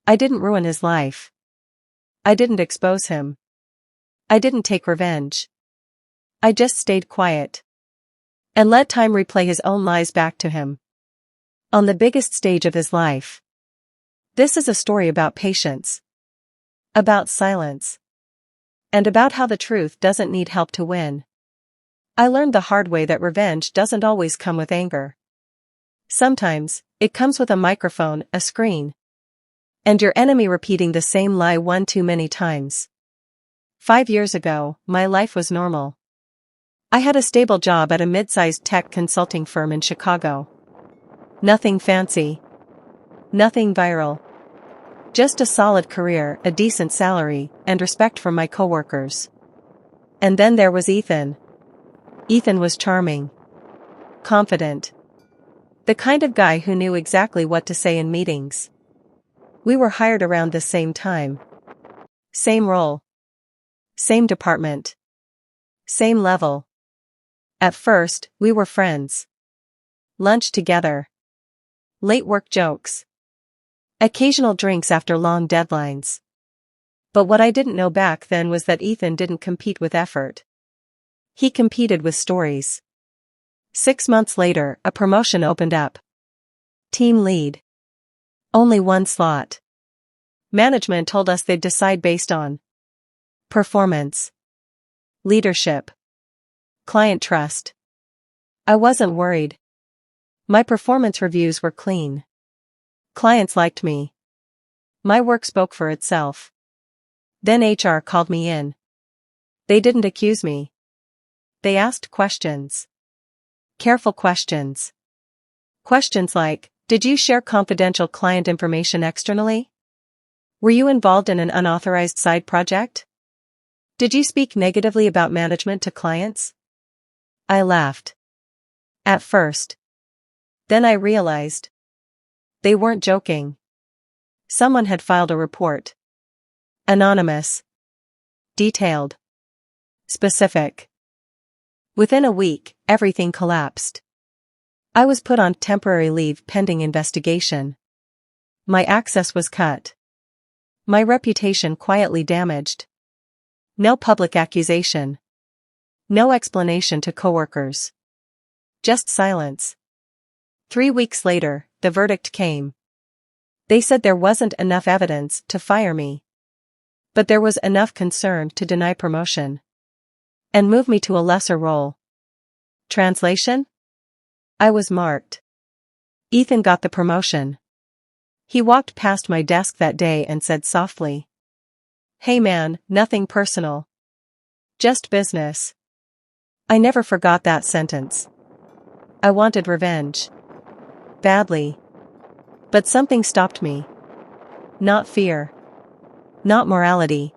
I didn't ruin his life. I didn't expose him. I didn't take revenge. I just stayed quiet. And let time replay his own lies back to him. On the biggest stage of his life. This is a story about patience. About silence. And about how the truth doesn't need help to win. I learned the hard way that revenge doesn't always come with anger. Sometimes, it comes with a microphone, a screen. And your enemy repeating the same lie one too many times. 5 years ago, my life was normal. I had a stable job at a mid-sized tech consulting firm in Chicago. Nothing fancy. Nothing viral. Just a solid career, a decent salary, and respect from my coworkers. And then there was Ethan. Ethan was charming. Confident. The kind of guy who knew exactly what to say in meetings. We were hired around the same time. Same role. Same department. Same level. At first, we were friends. Lunch together. Late work jokes. Occasional drinks after long deadlines. But what I didn't know back then was that Ethan didn't compete with effort. He competed with stories. 6 months later, a promotion opened up. Team lead. Only one slot. Management told us they'd decide based on performance, leadership, client trust. I wasn't worried. My performance reviews were clean. Clients liked me. My work spoke for itself. Then HR called me in. They didn't accuse me. They asked questions. Careful questions. Questions like, did you share confidential client information externally? Were you involved in an unauthorized side project? Did you speak negatively about management to clients? I laughed. At first. Then I realized. They weren't joking. Someone had filed a report. Anonymous. Detailed. Specific. Within a week, everything collapsed. I was put on temporary leave pending investigation. My access was cut. My reputation quietly damaged. No public accusation. No explanation to coworkers. Just silence. 3 weeks later, the verdict came. They said there wasn't enough evidence to fire me. But there was enough concern to deny promotion. And move me to a lesser role. Translation? I was marked. Ethan got the promotion. He walked past my desk that day and said softly, "Hey man, nothing personal. Just business." I never forgot that sentence. I wanted revenge. Badly. But something stopped me. Not fear. Not morality.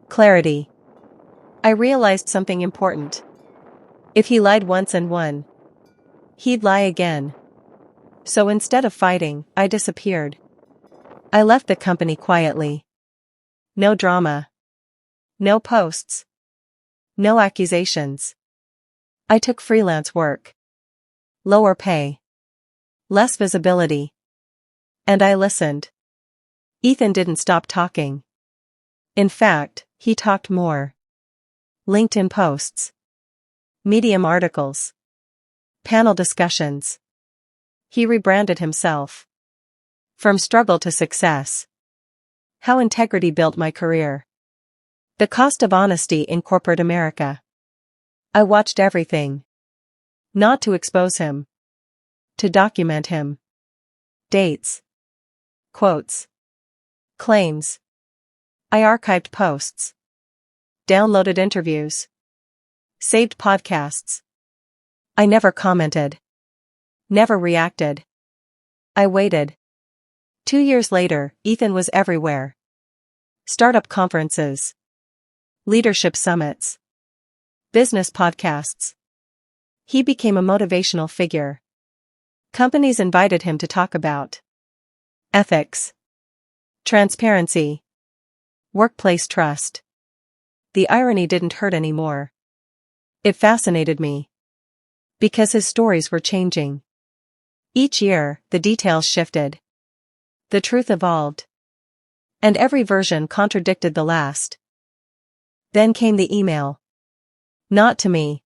Clarity. I realized something important. If he lied once and won, he'd lie again. So instead of fighting, I disappeared. I left the company quietly. No drama. No posts. No accusations. I took freelance work. Lower pay. Less visibility. And I listened. Ethan didn't stop talking. In fact, he talked more. LinkedIn posts. Medium articles. Panel discussions. He rebranded himself. From struggle to success. How integrity built my career. The cost of honesty in corporate America. I watched everything. Not to expose him. To document him. Dates. Quotes. Claims. I archived posts. Downloaded interviews. Saved podcasts. I never commented. Never reacted. I waited. 2 years later, Ethan was everywhere. Startup conferences. Leadership summits. Business podcasts. He became a motivational figure. Companies invited him to talk about ethics, transparency, workplace trust. The irony didn't hurt anymore. It fascinated me. Because his stories were changing. Each year, the details shifted. The truth evolved. And every version contradicted the last. Then came the email. Not to me.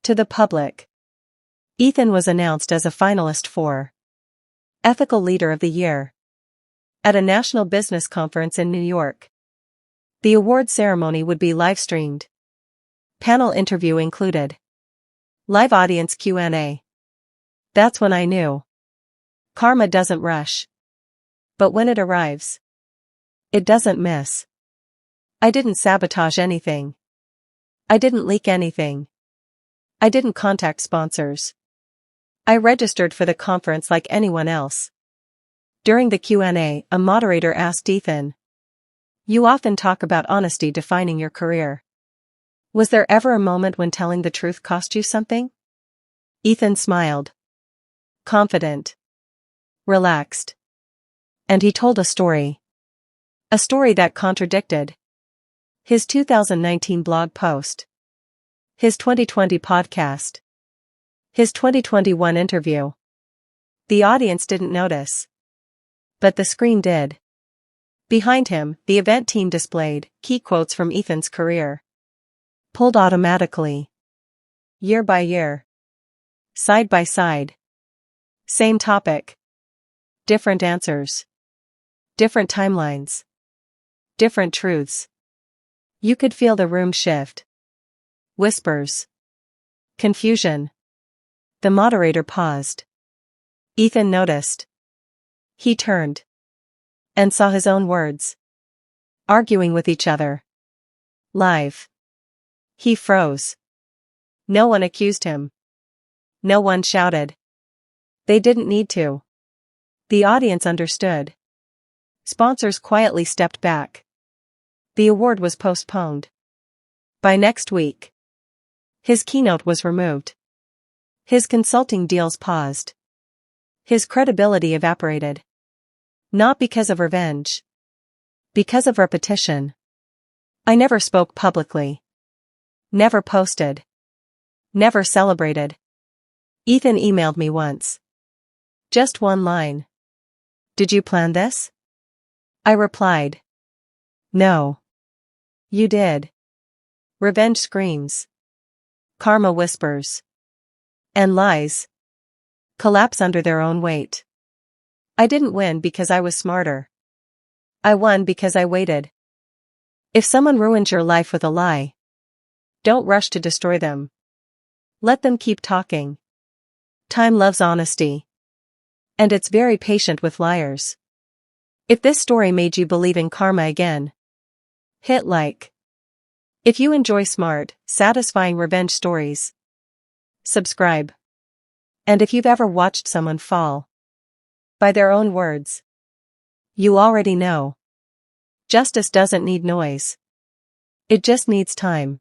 To the public. Ethan was announced as a finalist for Ethical Leader of the Year at a national business conference in New York. The award ceremony would be live-streamed. Panel interview included. Live audience Q&A. That's when I knew. Karma doesn't rush. But when it arrives, it doesn't miss. I didn't sabotage anything. I didn't leak anything. I didn't contact sponsors. I registered for the conference like anyone else. During the Q&A, a moderator asked Ethan, "You often talk about honesty defining your career. Was there ever a moment when telling the truth cost you something?" Ethan smiled. Confident. Relaxed. And he told a story. A story that contradicted his 2019 blog post, his 2020 podcast, his 2021 interview. The audience didn't notice. But the screen did. Behind him, the event team displayed key quotes from Ethan's career. Pulled automatically. Year by year. Side by side. Same topic. Different answers. Different timelines. Different truths. You could feel the room shift. Whispers. Confusion. The moderator paused. Ethan noticed. He turned. And saw his own words. Arguing with each other. Live. He froze. No one accused him. No one shouted. They didn't need to. The audience understood. Sponsors quietly stepped back. The award was postponed. By next week, his keynote was removed. His consulting deals paused. His credibility evaporated. Not because of revenge. Because of repetition. I never spoke publicly. Never posted. Never celebrated. Ethan emailed me once. Just one line. "Did you plan this?" I replied. "No. You did." Revenge screams. Karma whispers. And lies collapse under their own weight. I didn't win because I was smarter. I won because I waited. If someone ruins your life with a lie, don't rush to destroy them. Let them keep talking. Time loves honesty. And it's very patient with liars. If this story made you believe in karma again, hit like. If you enjoy smart, satisfying revenge stories, subscribe. And if you've ever watched someone fall by their own words, you already know. Justice doesn't need noise. It just needs time.